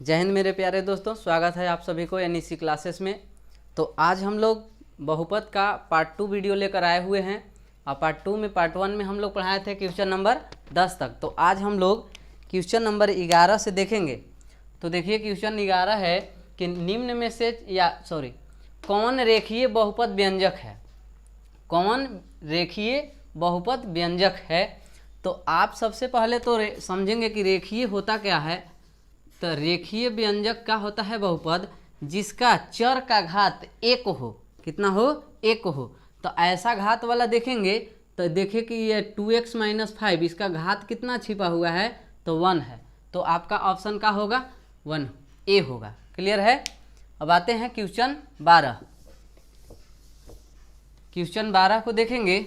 जय हिंद मेरे प्यारे दोस्तों, स्वागत है आप सभी को एनईसी क्लासेस में। तो आज हम लोग बहुपद का पार्ट 2 वीडियो लेकर आए हुए हैं। और पार्ट 1 में हम लोग पढ़ाए थे क्वेश्चन नंबर 10 तक। तो आज हम लोग क्वेश्चन नंबर 11 से देखेंगे। तो देखिए क्वेश्चन 11 है कि निम्न में से कौन रेखीय बहुपद व्यंजक है। कौन रेखीय बहुपद व्यंजक है। तो आप सबसे पहले तो समझेंगे कि रेखीय होता क्या है। तो रेखीय व्यंजक का होता है बहुपद जिसका चर का घात एक हो। कितना हो? एक हो। तो ऐसा घात वाला देखेंगे तो देखिए कि ये 2x - 5 इसका घात कितना छिपा हुआ है तो 1 है। तो आपका ऑप्शन का होगा 1 ए होगा। क्लियर है। अब आते हैं क्वेश्चन 12। क्वेश्चन 12 को देखेंगे।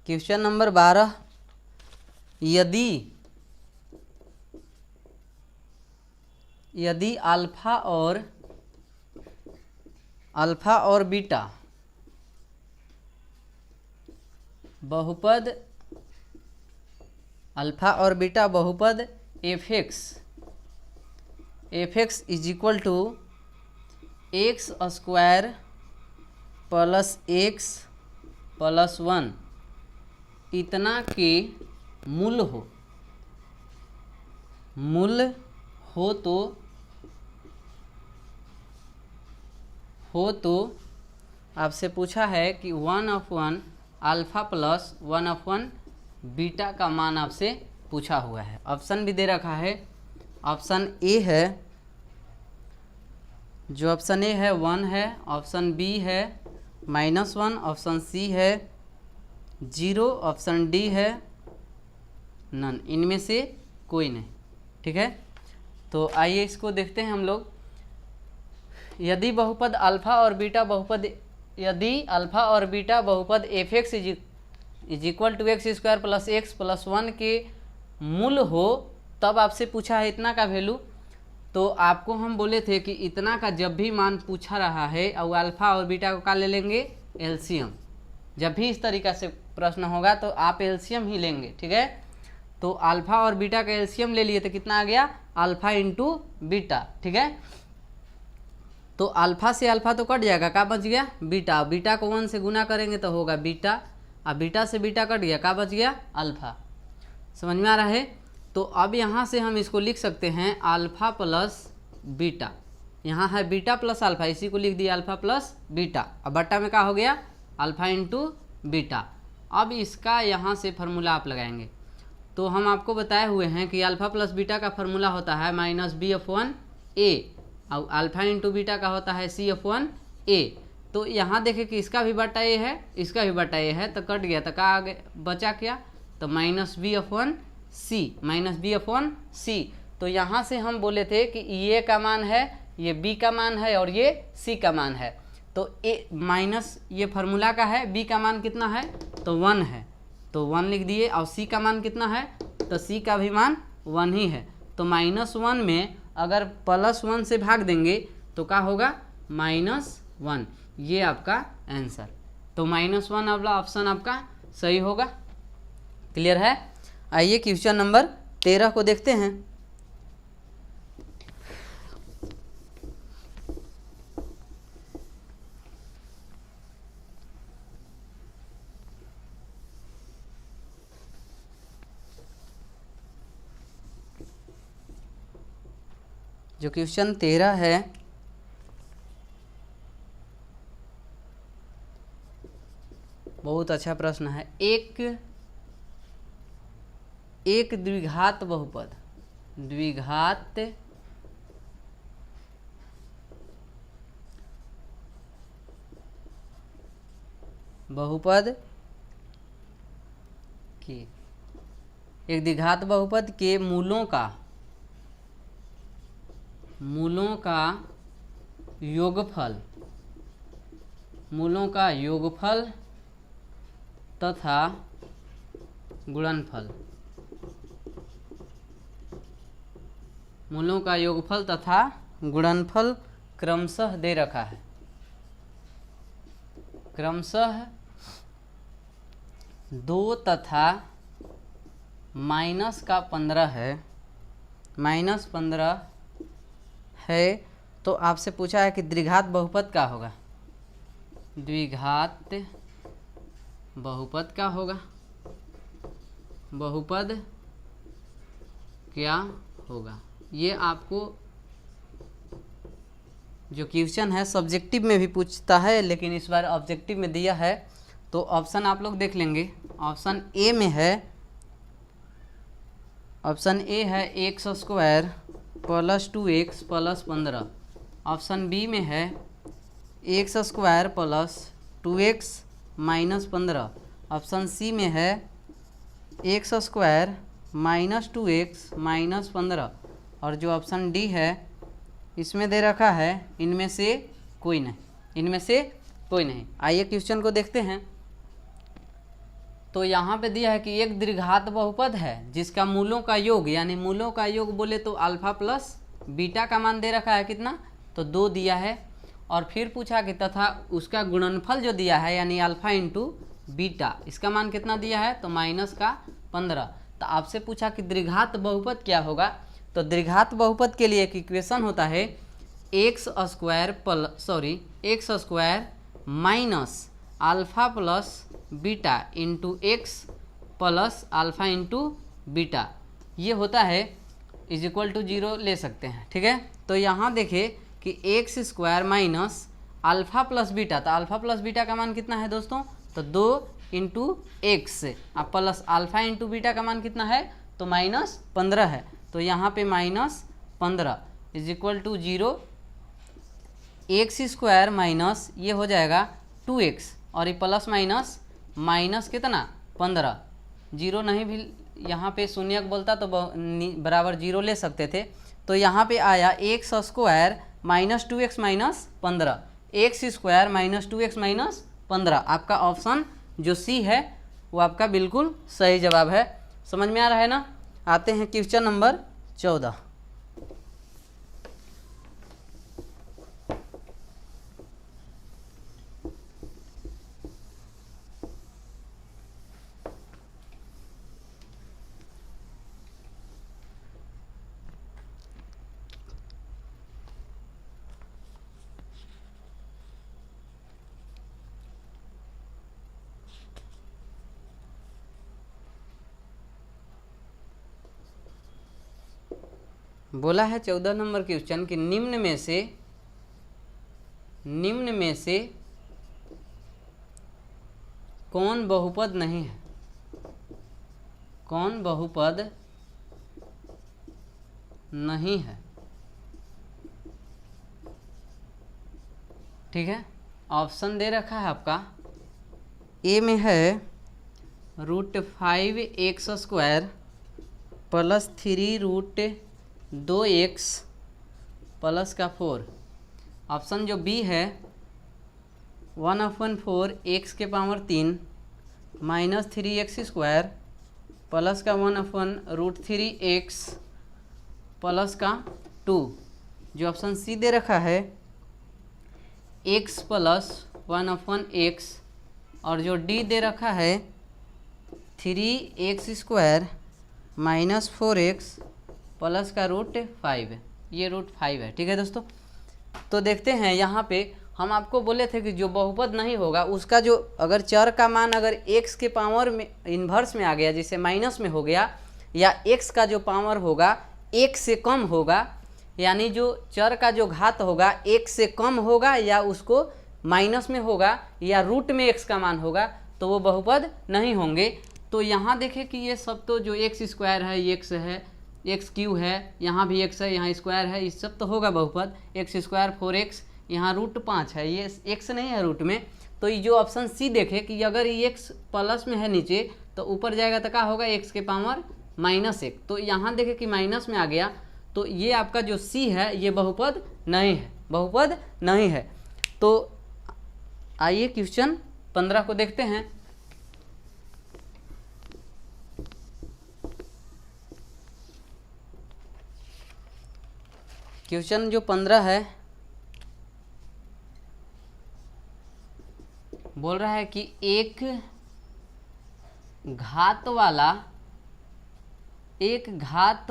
क्वेश्चन नंबर 12, यदि अल्फा और बीटा बहुपद F X is equal to X square plus X plus 1 इतना के मूल हो तो आपसे पूछा है कि 1/1 अल्फा प्लस 1/1 बीटा का मान आपसे पूछा हुआ है। ऑप्शन भी दे रखा है। ऑप्शन ए है, जो ऑप्शन ए है 1 है, ऑप्शन बी है -1, ऑप्शन सी है 0, ऑप्शन डी है नन। इनमें से कोई नहीं। ठीक है। तो आइए इसको देखते हैं हम लोग। यदि अल्फा और बीटा बहुपद F X is equal to X square plus X plus 1 के मूल हो, तब आपसे पूछा है इतना का वैल्यू। तो आपको हम बोले थे कि इतना का जब भी मान पूछा रहा है और अल्फा और बीटा को क्या ले लेंगे? एलसीएम। जब भी इस तरीक़ा से प्रश्न होगा तो आप एलसीएम ही लेंगे। ठीक है। तो अल्फा और बीटा का एलसीएम ले लिए तो कितना आ गया? Alpha into beta. ठीक है। तो अल्फा से अल्फा तो कट जाएगा, क्या बच गया? बीटा। बीटा को 1 से गुना करेंगे तो होगा बीटा। अब बीटा से बीटा कट गया, क्या बच गया? अल्फा। समझ में आ रहा है। तो अब यहाँ से हम इसको लिख सकते हैं अल्फा प्लस बीटा। यहाँ है बीटा प्लस अल्फा, इसी को लिख दिया अल्फा प्लस बीटा। अब बट्टा में क्या हो गया? Alpha into beta. अब इसका यहाँ से फार्मूला आप लगाएंगे। तो हम आपको बताए हुए हैं कि अल्फा प्लस बीटा का फार्मूला होता है -b/1 a और अल्फा इंटू बीटा का होता है c/1 a। तो यहाँ देखें कि इसका भी बट्टा a है, इसका भी बट्टा a है, तो कट गया। तो क्या आगे बचा क्या? तो -b/1 c। तो यहाँ से हम बोले थे कि ये का मान है, ये b का मान है और ये c का मान है। तो ए माइनस ये फार्मूला का है, b का मान कितना है? तो 1 है, तो 1 लिख दिए। और c का मान कितना है? तो c का भी मान 1 ही है। तो -1 में अगर +1 से भाग देंगे तो क्या होगा? -1। ये आपका आंसर। तो -1 वाला ऑप्शन आपका सही होगा। क्लियर है। आइए क्वेश्चन नंबर 13 को देखते हैं। जो क्वेश्चन 13 है, बहुत अच्छा प्रश्न है। एक द्विघात बहुपद के मूलों का योगफल तथा गुणनफल। मूलों का योगफल तथा गुणनफल क्रमशः दे रखा है। क्रमशः 2 तथा माइनस का 15 है, -15 है, तो आपसे पूछा है कि द्विघात बहुपद क्या होगा। द्विघात बहुपद क्या होगा, बहुपद क्या होगा। ये आपको जो क्वेश्चन है सब्जेक्टिव में भी पूछता है, लेकिन इस बार ऑब्जेक्टिव में दिया है। तो ऑप्शन आप लोग देख लेंगे। ऑप्शन ए में है, ऑप्शन ए है x² + 2x + 15। ऑप्शन बी में है x² + 2x - 15। ऑप्शन सी में है x² - 2x - 15। और जो ऑप्शन डी है इसमें दे रखा है इनमें से कोई नहीं, इनमें से कोई नहीं। आइए क्वेश्चन को देखते हैं। तो यहाँ पे दिया है कि एक द्विघात बहुपद है जिसका मूलों का योग, यानी मूलों का योग बोले तो अल्फा प्लस बीटा का मान दे रखा है कितना, तो 2 दिया है। और फिर पूछा कि तथा उसका गुणनफल जो दिया है यानी अल्फा इंटू बीटा, इसका मान कितना दिया है, तो -15। तो आपसे पूछा कि द्विघात बहुपद क्या होगा। तो द्विघात बहुपद के लिए एक इक्वेशन होता है x² minus alpha plus beta into x plus alpha into beta, ये होता है =0 ले सकते हैं, ठीक है। तो यहाँ देखिए कि x² minus alpha plus beta, तो अल्फा प्लस बीटा का मान कितना है दोस्तों, तो 2 into x plus alpha into beta का मान कितना है, तो -15 है। तो यहाँ पे -15 =0। x² माइनस ये हो जाएगा 2x और ये प्लस माइनस कितना 15, 0 नहीं भी यहाँ पे शून्यक बोलता तो बराबर 0 ले सकते थे। तो यहाँ पे आया x² - 2x - 15, x² - 2x - 15। आपका ऑप्शन जो सी है वो आपका बिल्कुल सही जवाब है। समझ में आ रहा है ना। आते हैं क्वेश्चन नंबर 14। बोला है 14 नंबर क्वेश्चन कि निम्न में से कौन बहुपद नहीं है, कौन बहुपद नहीं है, ठीक है। ऑप्शन दे रखा है आपका, ए में है √5x² + 3√2x प्लस का 4। ऑप्शन जो बी है 1/4 x³ -3x² प्लस का 1/√3x प्लस का 2। जो ऑप्शन सी दे रखा है x + 1/x और जो डी दे रखा है 3x² - 4x प्लस का √5, ये √5 है, ठीक है दोस्तों। तो देखते हैं यहाँ पे हम आपको बोले थे कि जो बहुपद नहीं होगा उसका जो अगर चर का मान अगर x के पावर में इन्वर्स में आ गया, जैसे माइनस में हो गया, या x का जो पावर होगा 1 से कम होगा, यानी जो चर का जो घात होगा 1 से कम होगा या उसको माइनस में होगा या रूट में x का मान होगा, तो वो बहुपद नहीं होंगे। तो यहाँ देखें कि ये सब तो जो x² है, ये x है, x³ है, यहाँ भी x है, यहाँ स्क्वायर है, ये सब तो होगा बहुपद। x² 4x, यहाँ √5 है, ये x नहीं है रूट में। तो ये जो ऑप्शन सी देखे कि अगर ये x प्लस में है नीचे तो ऊपर जाएगा तो क्या होगा, x के पावर -1। तो यहाँ देखे कि माइनस में आ गया, तो ये आपका जो सी है ये बहुपद नहीं है, बहुपद नहीं है। तो आइए क्वेश्चन 15 को देखते हैं। क्वेश्चन जो 15 है बोल रहा है कि एक घात वाला एक घात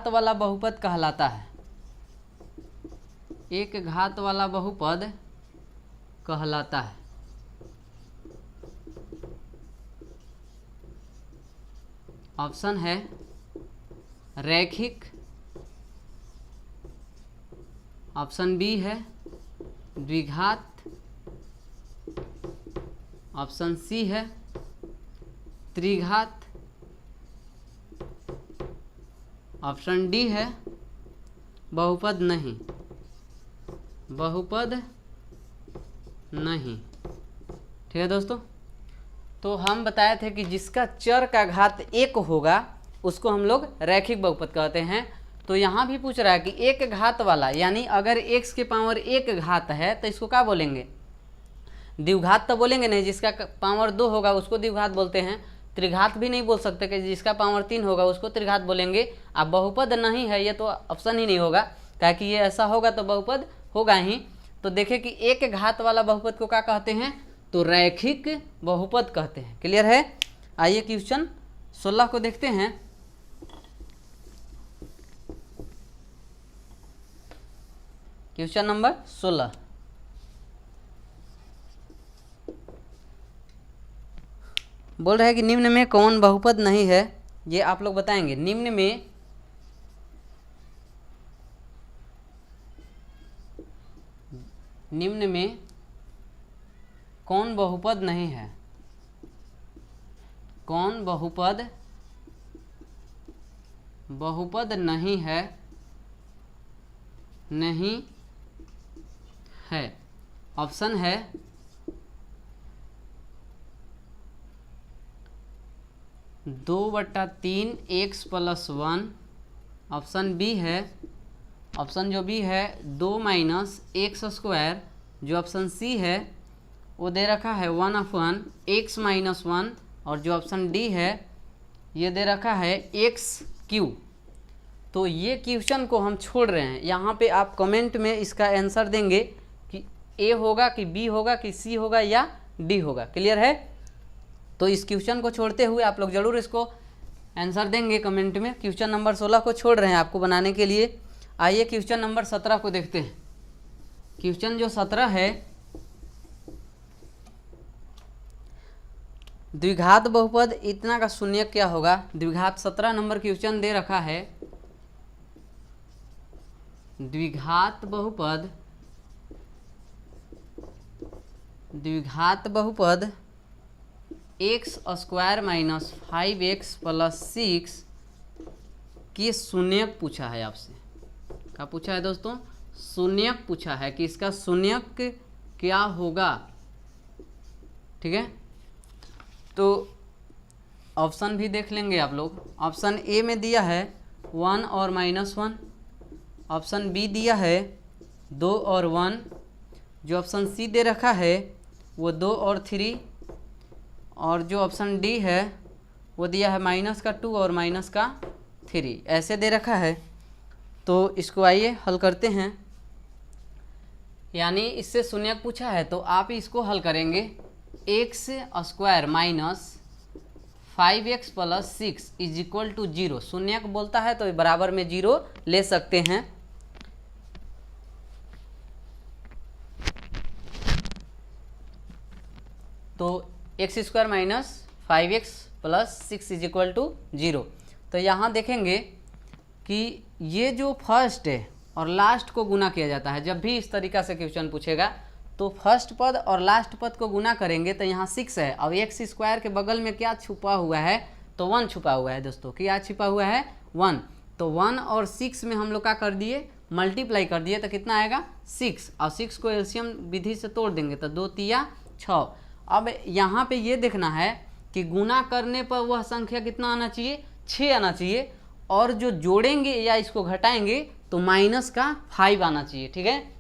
वाला बहुपद कहलाता है। एक घात वाला बहुपद कहलाता है। ऑप्शन है रैखिक, ऑप्शन बी है द्विघात, ऑप्शन सी है त्रिघात, ऑप्शन डी है बहुपद नहीं। बहुपद नहीं। ठीक है दोस्तों, तो हम बताए थे कि जिसका चर का घात 1 होगा उसको हम लोग रैखिक बहुपद कहते हैं। तो यहाँ भी पूछ रहा है कि एक घात वाला, यानी अगर x के पावर 1 घात है तो इसको क्या बोलेंगे? द्विघात तो बोलेंगे नहीं, जिसका पावर 2 होगा उसको द्विघात बोलते हैं। त्रिघात भी नहीं बोल सकते कि जिसका पावर 3 होगा उसको त्रिघात बोलेंगे। अब बहुपद नहीं है ये तो ऑप्शन ही नहीं होगा, क्योंकि ये ऐसा होगा तो बहुपद होगा ही। तो देखें कि एक घात वाला बहुपद को क्या कहते हैं? तो रैखिक बहुपद कहते हैं। क्लियर है? आइए क्वेश्चन 16 को देखते हैं। क्वेश्चन नंबर 16, बोल रहे हैं कि निम्न में कौन बहुपद नहीं है, ये आप लोग बताएंगे। निम्न में कौन बहुपद नहीं है? कौन बहुपद नहीं है? नहीं है। ऑप्शन है 2/3 x + 1, ऑप्शन बी है, ऑप्शन जो बी है 2 - x², जो ऑप्शन सी है वो दे रखा है 1/1 x - 1, और जो ऑप्शन डी है ये दे रखा है x³। तो ये क्वेश्चन को हम छोड़ रहे हैं। यहाँ पे आप कमेंट में इसका आंसर देंगे कि ए होगा कि बी होगा कि सी होगा या डी होगा। क्लियर है? तो इस क्वेश्चन को छोड़ते हुए आप लोग जरूर इसको आंसर देंगे कमेंट में। क्वेश्चन नंबर 16 को छोड़ रहे हैं आपको बनाने के लिए। आइए क्वेश्चन नंबर 17 को देखते हैं। क्वेश्चन जो 17 है, द्विघात बहुपद इतना का शून्यक क्या होगा? द्विघात 17 नंबर क्वेश्चन दे रखा है। द्विघात बहुपद x² - 5x + 6 की शून्यक पूछा है आपसे। क्या पूछा है दोस्तों? शून्यक पूछा है कि इसका शून्यक क्या होगा। ठीक है, तो ऑप्शन भी देख लेंगे आप लोग। ऑप्शन ए में दिया है 1 और -1, ऑप्शन बी दिया है 2 और 1, जो ऑप्शन सी दे रखा है वो 2 और 3, और जो ऑप्शन डी है वो दिया है -2 और -3, ऐसे दे रखा है। तो इसको आइए हल करते हैं। यानी इससे शून्यक पूछा है तो आप इसको हल करेंगे। x² - 5x + 6 = 0। शून्यक बोलता है तो बराबर में 0 ले सकते हैं। तो x² - 5x + 6 = 0। तो यहाँ देखेंगे कि ये जो फर्स्ट है और लास्ट को गुना किया जाता है। जब भी इस तरीका से क्वेश्चन पूछेगा तो फर्स्ट पद और लास्ट पद को गुना करेंगे तो यहाँ 6 है। अब x² के बगल में क्या छुपा हुआ है? तो 1 छुपा हुआ है दोस्तों। क्या छुपा हुआ है? 1। तो 1 और 6 में हम लोग क्या कर दिए? मल्टीप्लाई कर दिए। तो कितना आएगा? 6। और 6 को एलसीएम विधि से तोड़ देंगे तो 2 तिया 6। अब यहाँ पे ये देखना है कि गुना करने पर वह संख्या कितना आना चाहिए? 6 आना चाहिए। और जो जोड़ेंगे या इसको घटाएंगे तो -5 आना चाहिए। ठीक है,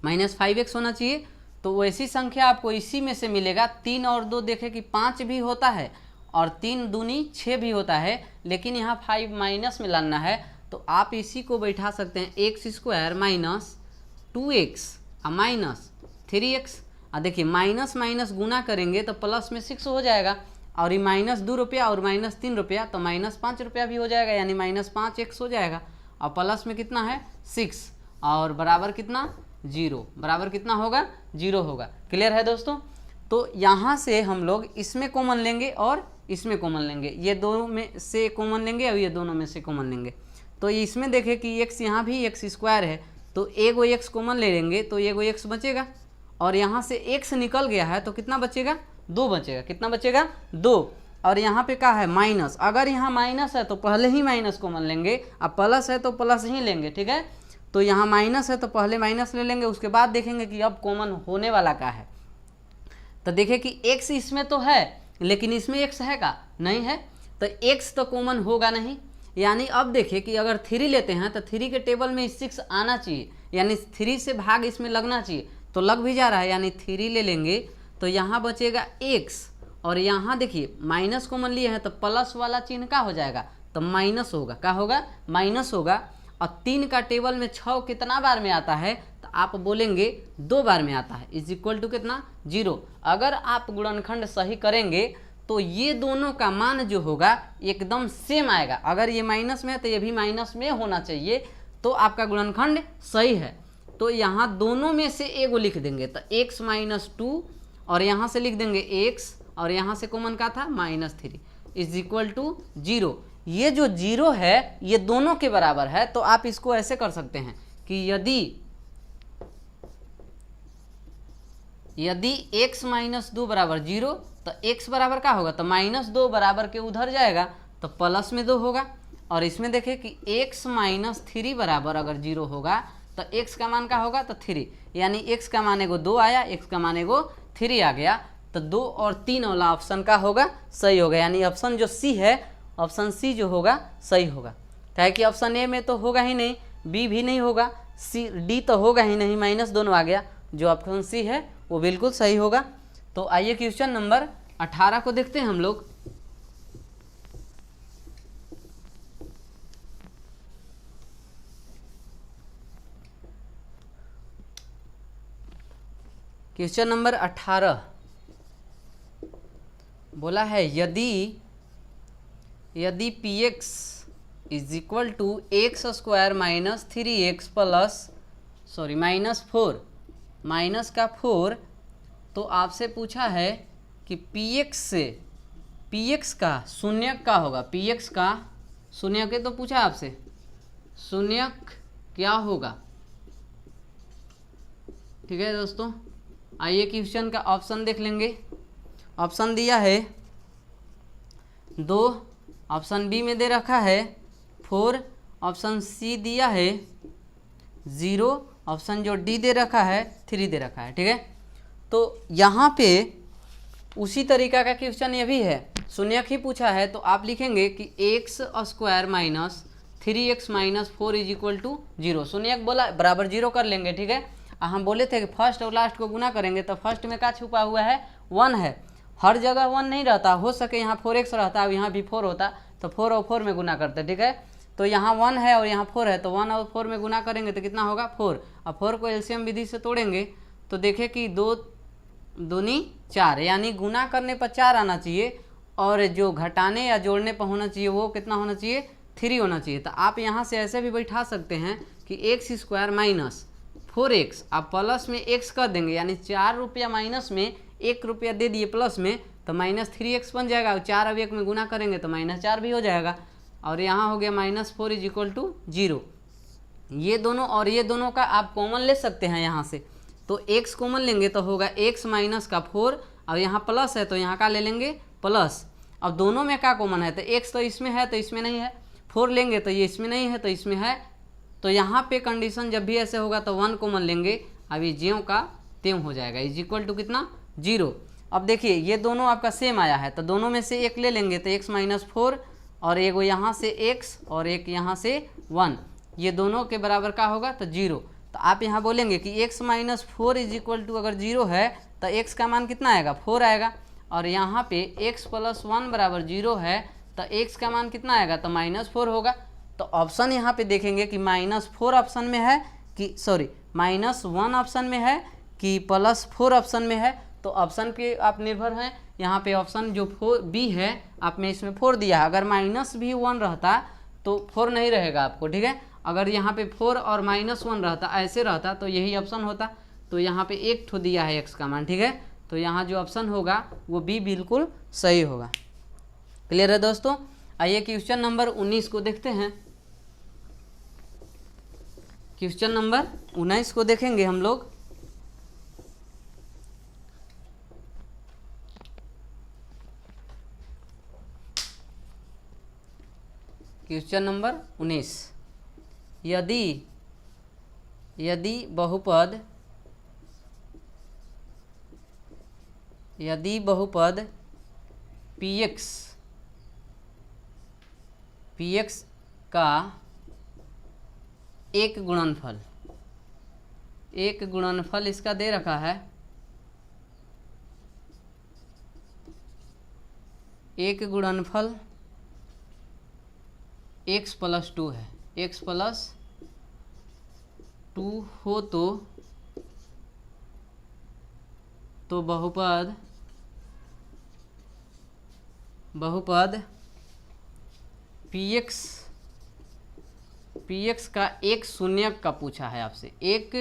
-5x होना चाहिए। तो वैसी संख्या आपको इसी में से मिलेगा। 3 और 2 देखें कि 5 भी होता है और 3 दूनी 6 भी होता है, लेकिन यहाँ 5 माइनस में लाना है। तो आप इसी को बैठा सकते हैं x² - 2x -3x। देखिए माइनस माइनस गुना करेंगे तो प्लस में 6 हो जाएगा, और ये -2 रुपया और -3 रुपया तो -5 रुपया भी हो जाएगा, यानी -5x हो जाएगा। और प्लस में कितना है 6 और बराबर कितना 0, बराबर कितना होगा 0 होगा। क्लियर है दोस्तों। तो यहाँ से हम लोग इसमें कॉमन लेंगे और इसमें कॉमन लेंगे, ये दोनों में से कॉमन लेंगे और ये दोनों में से कॉमन लेंगे। तो इसमें देखें कि x यहाँ भी x² है, तो एगो x कॉमन ले लेंगे तो एगो x बचेगा, और यहाँ से x निकल गया है तो कितना बचेगा 2 बचेगा। कितना बचेगा 2। और यहाँ पे क्या है माइनस, अगर यहाँ माइनस है तो पहले ही माइनस कॉमन लेंगे, अब प्लस है तो प्लस ही लेंगे। ठीक है, तो यहाँ माइनस है तो पहले माइनस ले लेंगे, उसके बाद देखेंगे कि अब कॉमन होने वाला क्या है। तो देखें कि x इसमें तो है लेकिन इसमें x है का नहीं है, तो x तो कॉमन होगा नहीं। यानी अब देखें कि अगर 3 लेते हैं तो 3 के टेबल में 6 आना चाहिए, यानी 3 से भाग इसमें लगना चाहिए, तो लग भी जा रहा है, यानी 3 ले लेंगे तो यहाँ बचेगा x, और यहाँ देखिए माइनस कॉमन लिए हैं तो प्लस वाला चिन्ह का हो जाएगा, तो माइनस होगा। क्या होगा माइनस होगा। और 3 का टेबल में 6 कितना बार में आता है, तो आप बोलेंगे 2 बार में आता है, इज इक्वल टू कितना 0। अगर आप गुणनखंड सही करेंगे तो ये दोनों का मान जो होगा एकदम सेम आएगा। अगर ये माइनस में है तो ये भी माइनस में होना चाहिए, तो आपका गुणनखंड सही है। तो यहाँ दोनों में से एगो लिख देंगे, तो x - 2 और यहाँ से लिख देंगे x, और यहाँ से कॉमन का था -3 इज इक्वल टू 0। ये जो 0 है ये दोनों के बराबर है, तो आप इसको ऐसे कर सकते हैं कि यदि x - 2 बराबर 0 तो x बराबर क्या होगा, तो -2 बराबर के उधर जाएगा तो प्लस में 2 होगा। और इसमें देखें कि x - 3 बराबर अगर 0 होगा तो x का मान क्या होगा, तो 3, यानी x का मान एगो 2 आया, x का मान एगो 3 आ गया, तो 2 और 3 वाला ऑप्शन का होगा सही होगा। यानी ऑप्शन जो सी है, ऑप्शन सी जो होगा सही होगा। क्या कि ऑप्शन ए में तो होगा ही नहीं, बी भी नहीं होगा, सी डी तो होगा ही नहीं, माइनस दोनों आ गया, जो ऑप्शन सी है वो बिल्कुल सही होगा। तो आइए क्वेश्चन नंबर 18 को देखते हैं हम लोग। क्वेश्चन नंबर 18 बोला है यदि px is equal to x² - 3x -4 minus का 4, तो आपसे पूछा है कि px का शून्यक का होगा, px का शून्यक है, तो पूछा आपसे शून्यक क्या होगा। ठीक है दोस्तों, आइए क्वेश्चन का ऑप्शन देख लेंगे। ऑप्शन दिया है 2, ऑप्शन बी में दे रखा है 4, ऑप्शन सी दिया है 0, ऑप्शन जो डी दे रखा है 3 दे रखा है। ठीक है, तो यहाँ पे उसी तरीका का क्वेश्चन ये भी है, शून्यक ही पूछा है, तो आप लिखेंगे कि x² - 3x - 4 is equal to 0। शून्यक बोला बराबर 0 कर लेंगे। ठीक है, हम बोले थे कि फर्स्ट और लास्ट को गुना करेंगे, तो फर्स्ट में क्या छुपा हुआ है 1 है, हर जगह 1 नहीं रहता, हो सके यहाँ 4x रहता, अब यहाँ भी 4 होता तो 4 और 4 में गुना करते। ठीक है, तो यहाँ 1 है और यहाँ 4 है, तो 1 और 4 में गुना करेंगे तो कितना होगा 4। अब 4 को एलसीएम विधि से तोड़ेंगे तो देखें कि 2 दूनी 4, यानी गुना करने पर 4 आना चाहिए, और जो घटाने या जोड़ने पर होना चाहिए वो कितना होना चाहिए 3 होना चाहिए। तो आप यहाँ से ऐसे भी बैठा सकते हैं कि x² - 4x आप प्लस में x कर देंगे, यानी 4 रुपया माइनस में 1 रुपया दे दिए प्लस में, तो -3x बन जाएगा, और 4 अब 1 में गुना करेंगे तो -4 भी हो जाएगा, और यहाँ हो गया -4 इज इक्वल टू 0। ये दोनों और ये दोनों का आप कॉमन ले सकते हैं यहाँ से, तो x कॉमन लेंगे तो होगा x माइनस का 4, और यहाँ प्लस है तो यहाँ का ले लेंगे प्लस। अब दोनों में क्या कॉमन है, तो x तो इसमें है तो इसमें नहीं है, 4 लेंगे तो ये इसमें नहीं है तो इसमें है, तो यहाँ पे कंडीशन जब भी ऐसे होगा तो 1 कॉमन लेंगे, अभी ज्यों का त्यों हो जाएगा, इज इक्वल टू कितना 0। अब देखिए ये दोनों आपका सेम आया है, तो दोनों में से एक ले लेंगे, तो x - 4 और एगो यहाँ से x और एक यहाँ से 1, ये दोनों के बराबर का होगा तो 0। तो आप यहाँ बोलेंगे कि x - 4 इज इक्वल टू अगर 0 है तो x का मान कितना आएगा 4 आएगा, और यहाँ पे x + 1 बराबर 0 है तो x का मान कितना आएगा तो -4 होगा। तो ऑप्शन यहाँ पे देखेंगे कि -4 ऑप्शन में है कि -1 ऑप्शन में है कि +4 ऑप्शन में है, तो ऑप्शन पे आप निर्भर हैं। यहाँ पे ऑप्शन जो 4 बी है आप में इसमें 4 दिया है, अगर -भी 1 रहता तो 4 नहीं रहेगा आपको, ठीक है। अगर यहाँ पे 4 और -1 रहता, ऐसे रहता तो यही ऑप्शन होता। तो यहाँ पे एक ठो दिया है x का मान, ठीक है। तो यहाँ जो ऑप्शन होगा वो बी बिल्कुल सही होगा। क्लियर है दोस्तों। आइए क्वेश्चन नंबर 19 को देखते हैं। क्वेश्चन नंबर 19 को देखेंगे हम लोग। क्वेश्चन नंबर 19, यदि बहुपद px का एक गुणनफल इसका दे रखा है, एक गुणनफल x + 2 है, x + 2 हो तो बहुपद px का एक शून्यक का पूछा है आपसे। एक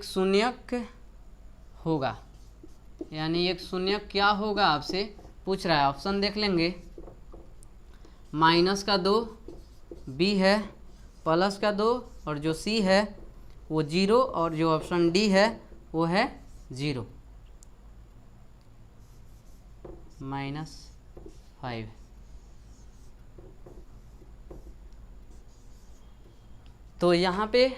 शून्यक होगा, यानी एक शून्यक क्या होगा आपसे पूछ रहा है। ऑप्शन देख लेंगे, -2 बी है, +2 और जो सी है वो 0 और जो ऑप्शन डी है वो है 0 -5। तो यहाँ पे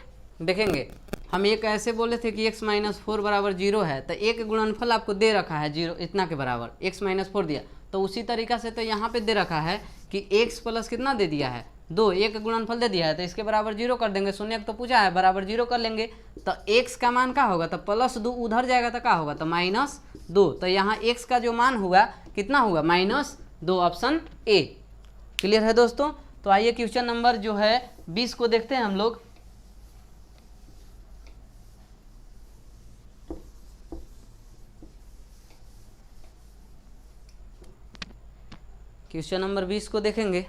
देखेंगे हम एक ऐसे बोले थे कि x - 4 = 0 है, तो एक गुणनफल आपको दे रखा है 0 इतना के बराबर, x - 4 दिया। तो उसी तरीक़ा से तो यहाँ पे दे रखा है कि x + कितना दे दिया है 2, एक गुणनफल दे दिया है, तो इसके बराबर 0 कर देंगे। शून्यक तो पूछा है, बराबर 0 कर लेंगे। तो x का मान क्या होगा, तो +2 उधर जाएगा तो क्या होगा, तो -2। तो यहाँ x का जो मान हुआ कितना हुआ, -2, ऑप्शन ए। क्लियर है दोस्तों। तो आइए क्वेश्चन नंबर जो है 20 को देखते हैं हम लोग। क्वेश्चन नंबर 20 को देखेंगे।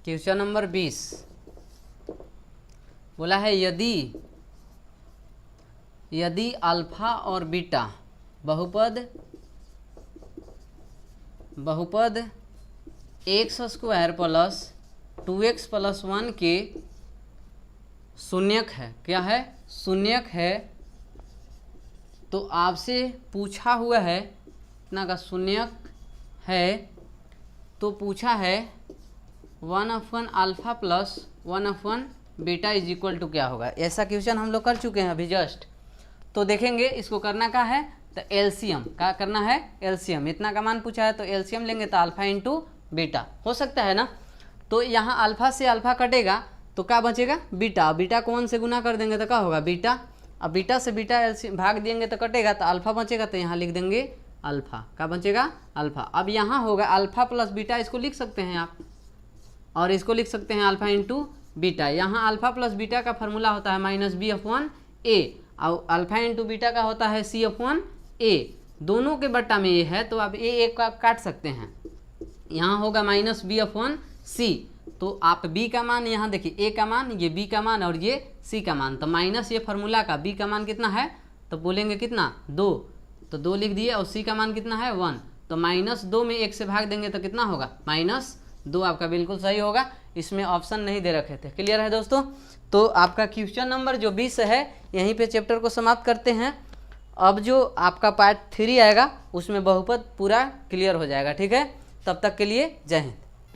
क्वेश्चन नंबर 20 बोला है, यदि अल्फा और बीटा बहुपद x² + 2x + 1 के शून्यक है, क्या है, शून्यक है, तो आपसे पूछा हुआ है इतना का शून्यक है, तो पूछा है 1/α + 1/β = क्या होगा। ऐसा क्वेश्चन हम लोग कर चुके हैं अभी जस्ट। तो देखेंगे इसको करना क्या है, तो एलसीएम क्या करना है, एलसीएम। इतना का मान पूछा है तो एलसीएम लेंगे तो अल्फा × बीटा हो सकता है ना। तो यहाँ अल्फा से अल्फा कटेगा तो क्या बचेगा, बीटा। बीटा को 1 से गुना कर देंगे तो क्या होगा, बीटा। अब बीटा से बीटा एलसीएम भाग देंगे तो कटेगा, तो अल्फा बचेगा, तो यहाँ लिख देंगे अल्फा। क्या बचेगा, अल्फा। अब यहाँ होगा अल्फा + बीटा, इसको लिख सकते हैं आप, और इसको लिख सकते हैं अल्फा × बीटा। यहाँ अल्फा + बीटा का फॉर्मूला होता है -b/a, और अल्फा × बीटा का होता है c/a। दोनों के बट्टा में a है तो अब a का काट सकते हैं। यहाँ होगा -b/c, तो आप b का मान यहाँ देखिए, a का मान, ये b का मान और ये c का मान। तो माइनस ये फार्मूला का b का मान कितना है, तो बोलेंगे कितना, 2, तो 2 लिख दिए, और c का मान कितना है 1। तो -2 में 1 से भाग देंगे तो कितना होगा, -2। आपका बिल्कुल सही होगा, इसमें ऑप्शन नहीं दे रखे थे। क्लियर है दोस्तों। तो आपका क्वेश्चन नंबर जो 20 है यहीं पे चैप्टर को समाप्त करते हैं। अब जो आपका पार्ट 3 आएगा उसमें बहुपद पूरा क्लियर हो जाएगा, ठीक है। तब तक के लिए जय हिंद।